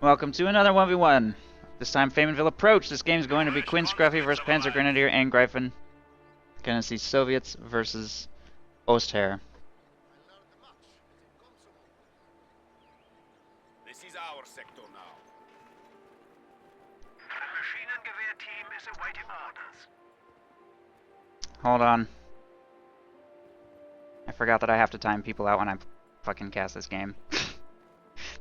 Welcome to another 1v1. This time Faymonville approach. This game is going to be Quinn, Scruffy versus Panzer Grenadier, Angreifen. Gonna see Soviets versus Ostheer. This is our sector now. The Maschinengewehr team is awaiting orders. Hold on. I forgot that I have to time people out when I fucking cast this game.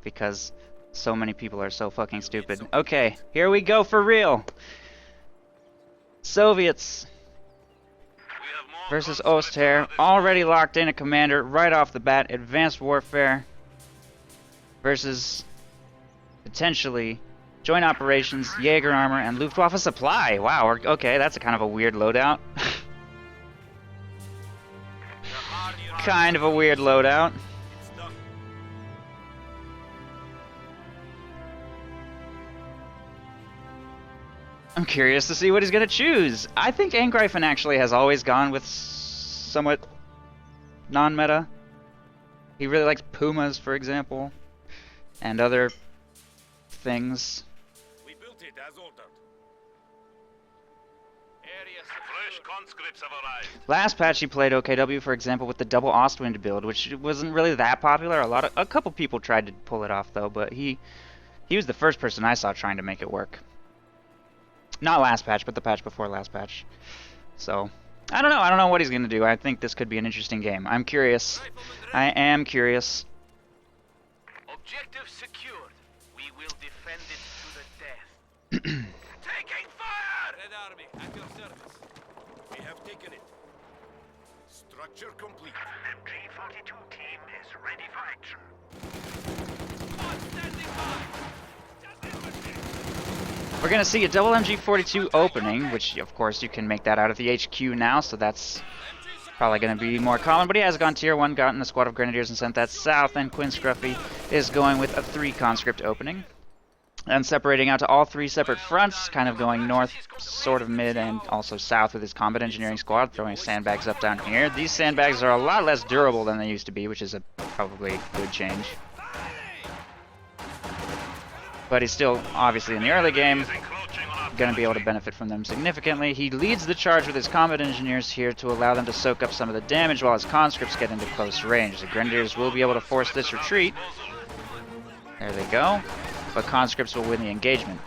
Because so many people are so fucking stupid. Okay, here we go for real. Soviets versus Ostheer. Already locked in a commander right off the bat. Advanced warfare versus potentially joint operations, Jaeger armor, and Luftwaffe supply. Wow, okay, that's a kind of a weird loadout. Kind of a weird loadout. I'm curious to see what he's going to choose. I think Angreifen actually has always gone with somewhat non-meta. He really likes Pumas, for example, and other things. We built it as ordered. Fresh conscripts have arrived. Last patch he played OKW, for example, with the double Ostwind build, which wasn't really that popular. A couple people tried to pull it off though, but he was the first person I saw trying to make it work. Not last patch, but the patch before last patch. So, I don't know what he's going to do. I think this could be an interesting game. I'm curious. I am curious. Objective secured. We will defend it to the death. Taking fire! Red Army, at your service. We have taken it. Structure complete. MG42 team is ready for action. One standing by. We're going to see a double MG42 opening, which of course you can make that out of the HQ now, so that's probably going to be more common. But he has gone tier 1, gotten a squad of Grenadiers and sent that south, and Quinn Scruffy is going with a 3 conscript opening. And separating out to all 3 separate fronts, kind of going north, sort of mid, and also south with his combat engineering squad, throwing sandbags up down here. These sandbags are a lot less durable than they used to be, which is probably a good change. But he's still, obviously, in the early game, going to be able to benefit from them significantly. He leads the charge with his combat engineers here to allow them to soak up some of the damage while his conscripts get into close range. The Grenadiers will be able to force this retreat. There they go. But conscripts will win the engagement.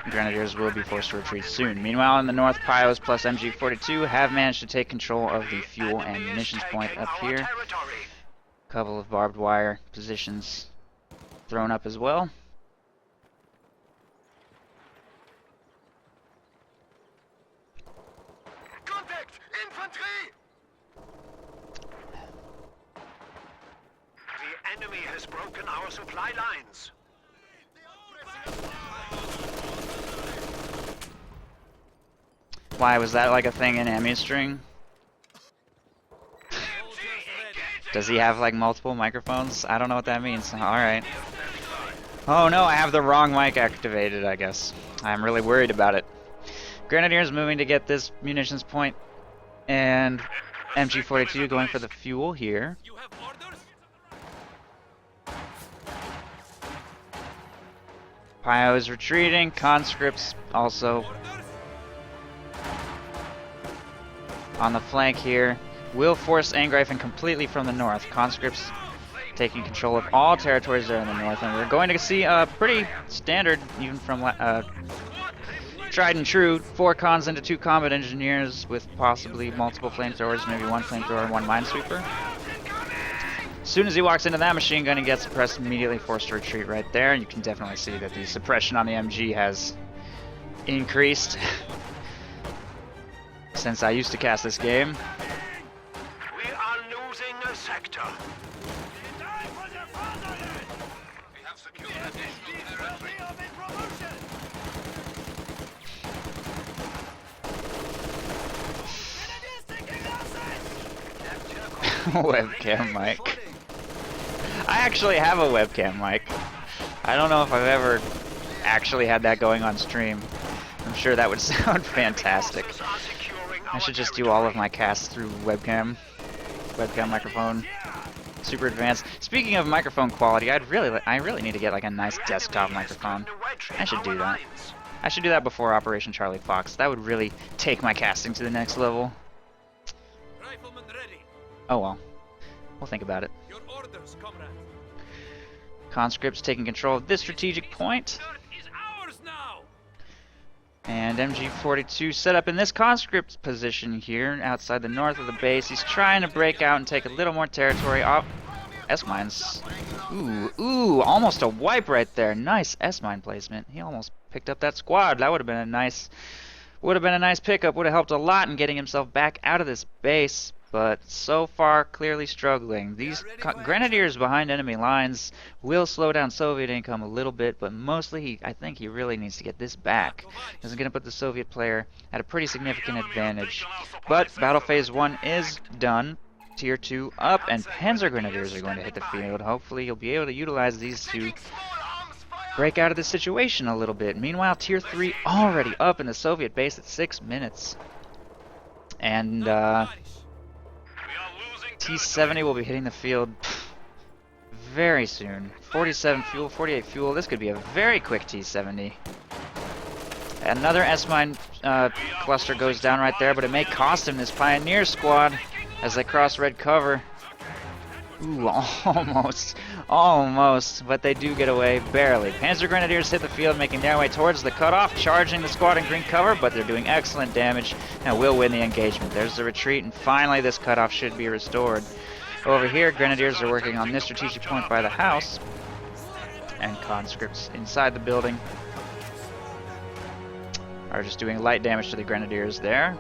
Grenadiers will be forced to retreat soon. Meanwhile, in the north, Pios plus MG42 have managed to take control of the fuel and munitions point up here. Couple of barbed wire positions thrown up as well. Contact! Infantry! The enemy has broken our supply lines. Why was that like a thing in Amustring? Does he have like multiple microphones? I don't know what that means. Alright. Oh no, I have the wrong mic activated, I guess. I'm really worried about it. Grenadiers moving to get this munitions point, and MG42 going for the fuel here. You have orders? Pio is retreating, conscripts also on the flank here. Will force Angreifen completely from the north. Conscripts taking control of all territories there in the north, and we're going to see a pretty standard, even from tried and true, 4 cons into 2 combat engineers with possibly multiple flamethrowers, maybe 1 flamethrower and 1 minesweeper. As soon as he walks into that machine gun, he gets suppressed, immediately forced to retreat right there. You can definitely see that the suppression on the MG has increased since I used to cast this game. We are losing a sector. We have secured additional territory. Webcam mic. I actually have a webcam mic. I don't know if I've ever actually had that going on stream. I'm sure that would sound fantastic. Forces are securing I should just do all of my casts through webcam microphone, super advanced. Speaking of microphone quality, I really need to get like a nice desktop microphone. I should do that. I should do that before Operation Charlie Fox. That would really take my casting to the next level. Rifleman ready. Oh well. We'll think about it. Your orders, comrade. Conscripts taking control of this strategic point. Is ours now. And MG42 set up in this conscript position here outside the north of the base. He's trying to break out and take a little more territory. Oh, S-mines. Ooh, almost a wipe right there. Nice S-mine placement. He almost picked up that squad. That would have been a nice pickup. Would have helped a lot in getting himself back out of this base. But so far, clearly struggling. These grenadiers behind enemy lines will slow down Soviet income a little bit, but mostly I think he really needs to get this back. This is going to put the Soviet player at a pretty significant advantage. But Battle Phase 1 is done. Tier 2 up, and Panzer Grenadiers are going to hit the field. Hopefully he'll be able to utilize these to break out of this situation a little bit. Meanwhile, Tier 3 already up in the Soviet base at 6 minutes. And T-70 will be hitting the field very soon. 47 fuel, 48 fuel. This could be a very quick T-70. Another S-mine cluster goes down right there, but it may cost him this Pioneer squad as they cross red cover. Ooh, almost, but they do get away barely. Panzer Grenadiers hit the field, making their way towards the cutoff, charging the squad in green cover, but they're doing excellent damage and will win the engagement. There's the retreat, and finally this cutoff should be restored. Over here, Grenadiers are working on this strategic point by the house, and conscripts inside the building are just doing light damage to the Grenadiers there.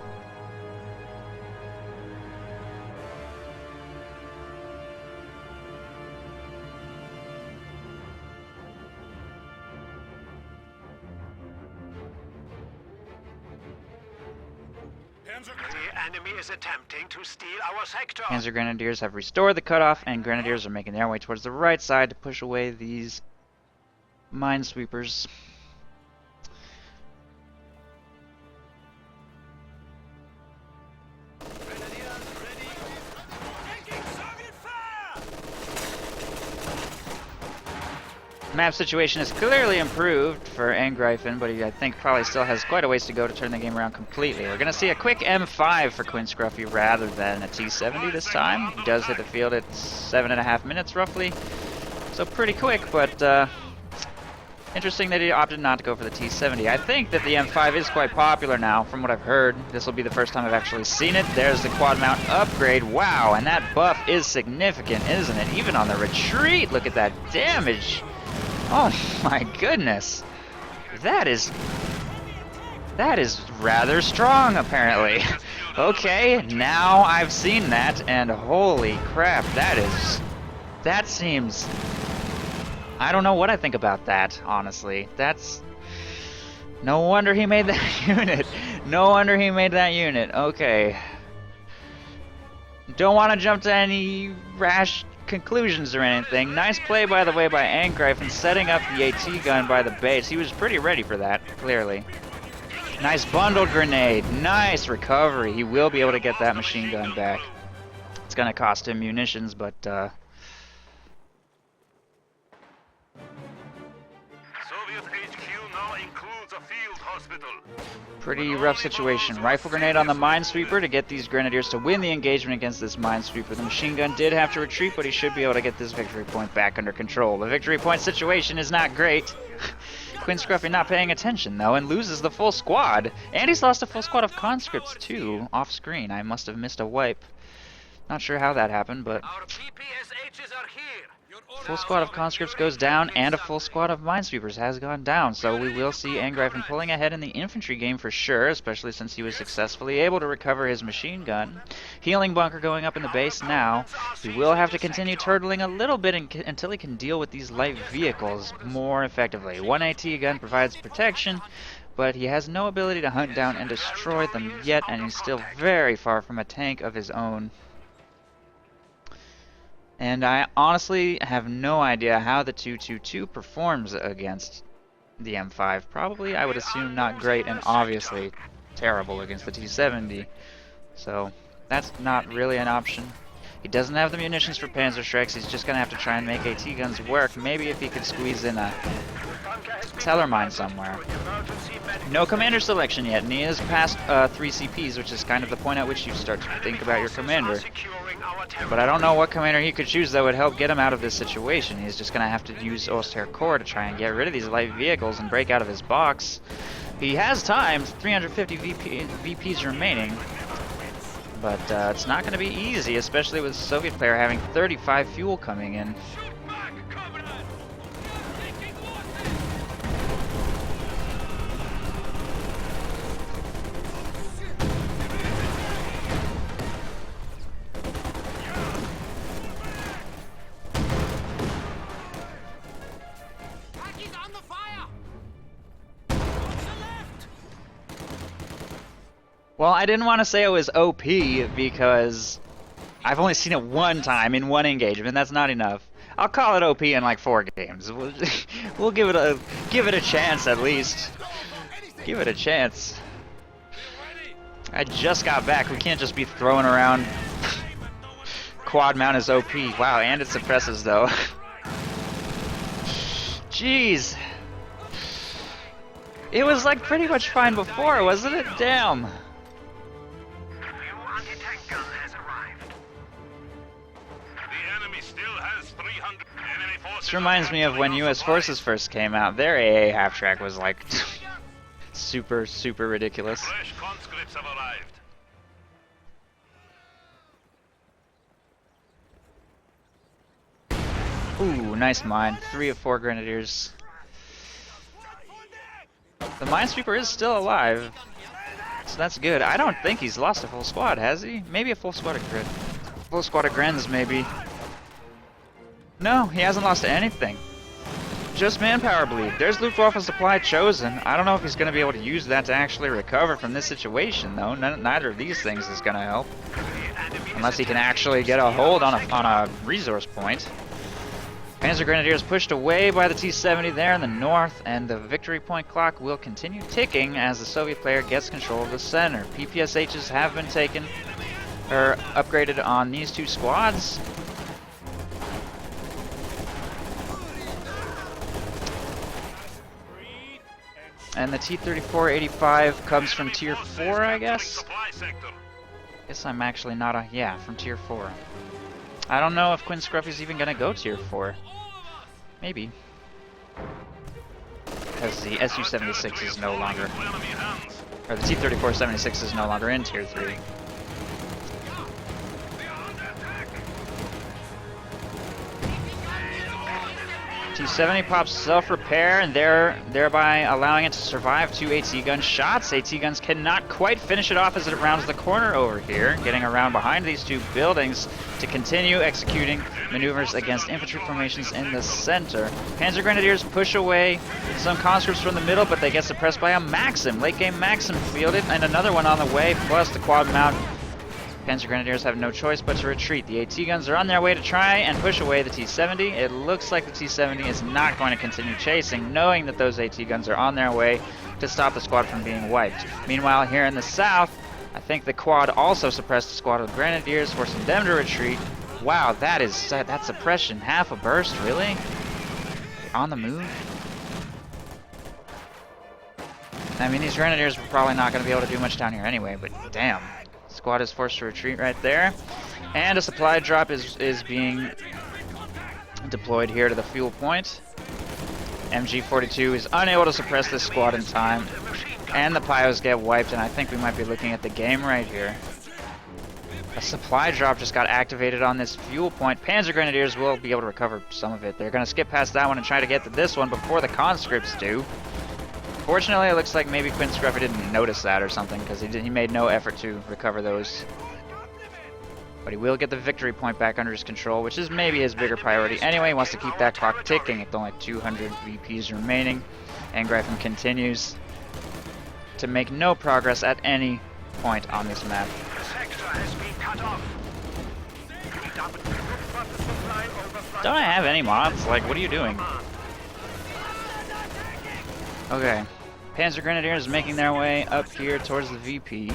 The enemy is attempting to steal our sector. Panzer Grenadiers have restored the cutoff, and Grenadiers are making their way towards the right side to push away these minesweepers. Map situation is clearly improved for Angreifen, but he, I think, probably still has quite a ways to go to turn the game around completely. We're going to see a quick M5 for Quinn Scruffy rather than a T-70 this time. He does hit the field at 7.5 minutes, roughly. So pretty quick, but interesting that he opted not to go for the T-70. I think that the M5 is quite popular now, from what I've heard. This will be the first time I've actually seen it. There's the quad mount upgrade. Wow, and that buff is significant, isn't it? Even on the retreat, look at that damage. Oh my goodness. That is rather strong, apparently. Okay, now I've seen that, and holy crap, that seems... I don't know what I think about that, honestly. That's... No wonder he made that unit. No wonder he made that unit. Okay. Don't want to jump to any rash conclusions or anything. Nice play, by the way, by Angreifen, setting up the AT gun by the base. He was pretty ready for that, clearly. Nice bundled grenade. Nice recovery. He will be able to get that machine gun back. It's going to cost him munitions, but... Soviet HQ now includes a field hospital. Pretty rough situation. Rifle grenade on the minesweeper to get these Grenadiers to win the engagement against this minesweeper. The machine gun did have to retreat, but he should be able to get this victory point back under control. The victory point situation is not great. Quinn Scruffy not paying attention, though, and loses the full squad. And he's lost a full squad of conscripts, too, off screen. I must have missed a wipe. Not sure how that happened, but... Our PPSHs are here. Full squad of conscripts goes down, and a full squad of minesweepers has gone down. So we will see Angreifen pulling ahead in the infantry game for sure, especially since he was successfully able to recover his machine gun. Healing bunker going up in the base now. He will have to continue turtling a little bit until he can deal with these light vehicles more effectively. One AT gun provides protection, but he has no ability to hunt down and destroy them yet, and he's still very far from a tank of his own. And I honestly have no idea how the 222 performs against the M5. Probably, I would assume, not great, and obviously terrible against the T-70. So that's not really an option. He doesn't have the munitions for Panzerschrecks. He's just gonna have to try and make AT guns work. Maybe if he could squeeze in a teller mine somewhere. No commander selection yet, and he is past 3 CPs, which is kind of the point at which you start to think about your commander. But I don't know what commander he could choose that would help get him out of this situation. He's just gonna have to use Osterher Corps to try and get rid of these light vehicles and break out of his box. He has time, 350 VPs remaining. But it's not going to be easy, especially with the Soviet player having 35 fuel coming in. Well, I didn't want to say it was OP because I've only seen it one time in one engagement. That's not enough. I'll call it OP in like 4 games. We'll give it a chance at least. Give it a chance. I just got back. We can't just be throwing around quad mount as OP. Wow, and it suppresses though. Jeez. It was like pretty much fine before, wasn't it? Damn. This reminds me of when US Forces first came out. Their AA half-track was like super ridiculous. Fresh conscripts have arrived. Ooh, nice mine. 3 of 4 grenadiers. The minesweeper is still alive, so that's good. I don't think he's lost a full squad, has he? Maybe a full squad of grid. Full squad of Grens, maybe. No, he hasn't lost anything. Just manpower bleed. There's Luftwaffe supply chosen. I don't know if he's going to be able to use that to actually recover from this situation, though. Neither of these things is going to help. Unless he can actually get a hold on a resource point. Panzer Grenadiers pushed away by the T-70 there in the north, and the victory point clock will continue ticking as the Soviet player gets control of the center. PPSHs have been taken, or upgraded on these 2 squads. And the T-34-85 comes from Tier 4, I guess? Guess I'm actually not a... yeah, from Tier 4. I don't know if Quinn Scruffy's even gonna go Tier 4. Maybe. Because the Su-76 is no longer... or the T-34-76 is no longer in Tier 3. T-70 pops self-repair, and thereby allowing it to survive 2 AT gun shots. AT guns cannot quite finish it off as it rounds the corner over here, getting around behind these 2 buildings to continue executing maneuvers against infantry formations in the center. Panzer Grenadiers push away some conscripts from the middle, but they get suppressed by a Maxim. Late game Maxim fielded, and another one on the way, plus the quad mount. Panzer Grenadiers have no choice but to retreat. The AT guns are on their way to try and push away the T-70. It looks like the T-70 is not going to continue chasing, knowing that those AT guns are on their way to stop the squad from being wiped. Meanwhile, here in the south, I think the quad also suppressed the squad of Grenadiers, forcing them to retreat. Wow, that suppression. Half a burst, really? On the move? I mean, these Grenadiers were probably not going to be able to do much down here anyway, but damn. Squad is forced to retreat right there. And a supply drop is being deployed here to the fuel point. MG42 is unable to suppress this squad in time. And the Pyos get wiped, and I think we might be looking at the game right here. A supply drop just got activated on this fuel point. Panzer Grenadiers will be able to recover some of it. They're going to skip past that one and try to get to this one before the conscripts do. Fortunately, it looks like maybe Quinn Scruffy didn't notice that or something, because he made no effort to recover those. But he will get the victory point back under his control, which is maybe his bigger priority. Anyway, he wants to keep that clock ticking with only 200 VPs remaining. Angreifen continues to make no progress at any point on this map. Don't I have any mods? Like, what are you doing? Okay. Panzer Grenadiers making their way up here towards the VP.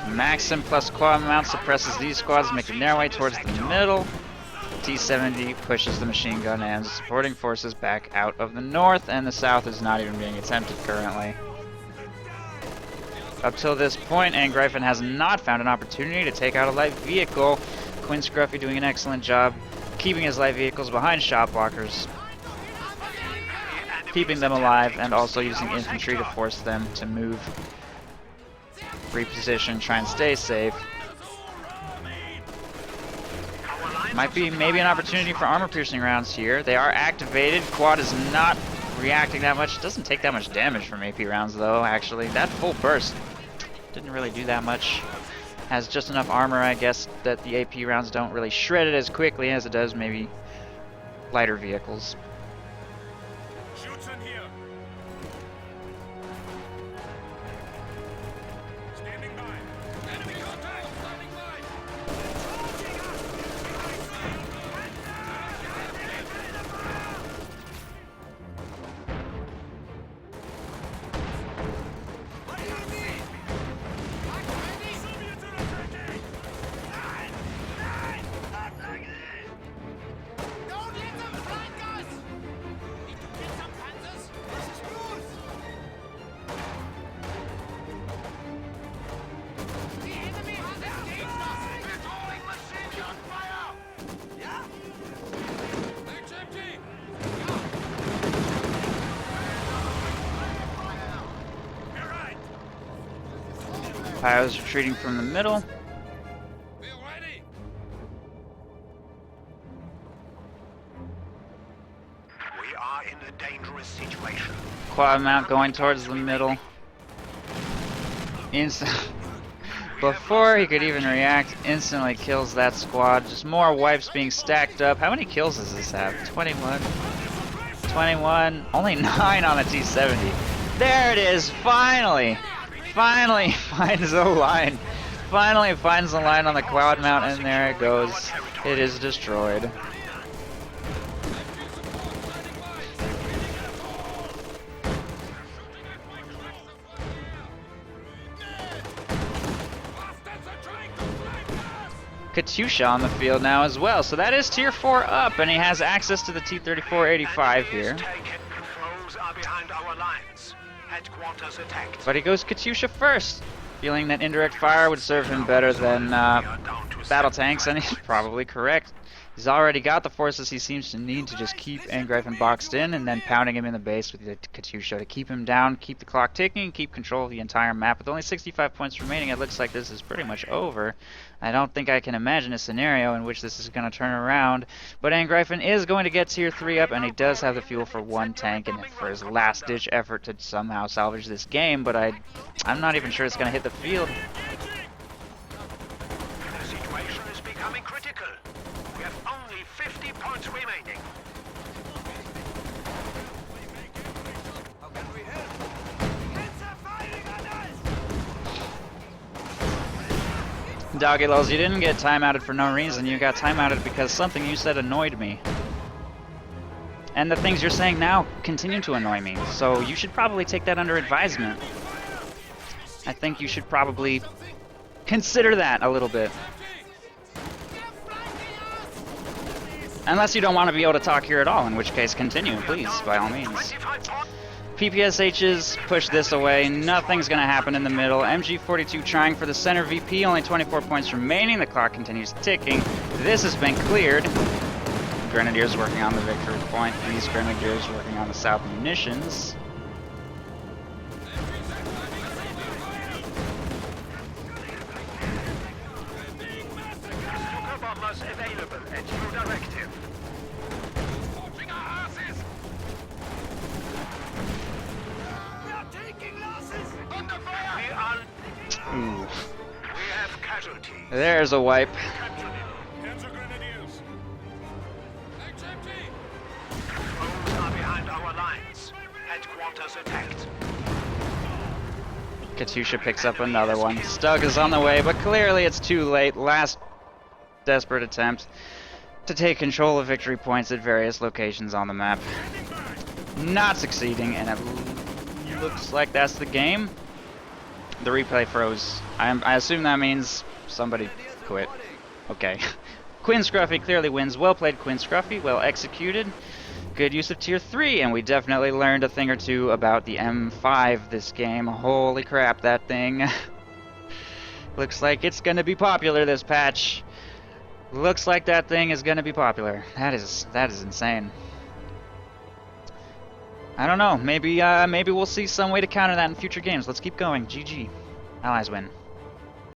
Maxim plus quad mount suppresses these squads, making their way towards the middle. T-70 pushes the machine gun and supporting forces back out of the north, and the south is not even being attempted currently. Up till this point, Angreifen has not found an opportunity to take out a light vehicle. Quinn Scruffy doing an excellent job keeping his light vehicles behind shot blockers, keeping them alive, and also using infantry to force them to move, reposition, try and stay safe. Might be maybe an opportunity for armor-piercing rounds here. They are activated. Quad is not reacting that much. It doesn't take that much damage from AP rounds, though, actually. That full burst didn't really do that much. Has just enough armor, I guess, that the AP rounds don't really shred it as quickly as it does maybe lighter vehicles. Shoots in here. Standing by. Enemy contact. Standing by. What do you need? Soviets are attacking. Nein! Not like this! Don't let them flank us! Need to kill some panzers? This is good! The enemy has engaged us! We're calling machine gun fire! Yeah? HMG! You're right! Piles retreating from the middle. We're ready! We are in a dangerous situation. Quad mount going towards the middle. Before he could even react, instantly kills that squad. Just more wipes being stacked up. How many kills does this have? 21. 21. Only 9 on the T-70. There it is! Finally! Finally finds the line. Finally finds the line on the quad mount, and there it goes. It is destroyed. Katyusha on the field now as well, so that is tier 4 up, and he has access to the T-34-85 here. Controls are behind our lines. Headquarters attacked. But he goes Katyusha first, feeling that indirect fire would serve him better than battle tanks, and he's probably correct. He's already got the forces he seems to need to just keep Angreifen boxed in, and then pounding him in the base with the Katyusha to keep him down, keep the clock ticking, and keep control of the entire map. With only 65 points remaining, it looks like this is pretty much over. I don't think I can imagine a scenario in which this is going to turn around, but Angreifen is going to get tier 3 up, and he does have the fuel for one tank and for his last-ditch effort to somehow salvage this game, but I'm not even sure it's going to hit the field. The situation is becoming critical. We have only 50 points remaining. How can we help? It's a fighting on us! Doggy Lulz, you didn't get timeouted for no reason. You got timeouted because something you said annoyed me. And the things you're saying now continue to annoy me. So you should probably take that under advisement. I think you should probably consider that a little bit. Unless you don't want to be able to talk here at all, in which case continue, please, by all means. PPSHs push this away. Nothing's going to happen in the middle. MG42 trying for the center VP. Only 24 points remaining. The clock continues ticking. This has been cleared. Grenadiers working on the victory point. These Grenadiers working on the south munitions. Sugar bombers available at your directive. Watching our asses! We are taking losses! Under fire! We are... Ooh. We have casualties. There's a wipe. Panzer Grenadiers! HMG! Foes are behind our lines. Headquarters attacked. Katyusha picks up another one. Stug is on the way, but clearly it's too late. Last desperate attempt to take control of victory points at various locations on the map. Not succeeding, and it looks like that's the game. The replay froze. I assume that means somebody quit. Okay. Quinn Scruffy clearly wins. Well played, Quinn Scruffy. Well executed. Good use of tier 3, and we definitely learned a thing or two about the M5 this game. Holy crap, that thing. Looks like it's gonna be popular this patch. Looks like that thing is gonna be popular. That is insane. I don't know. Maybe we'll see some way to counter that in future games. Let's keep going. GG. Allies win.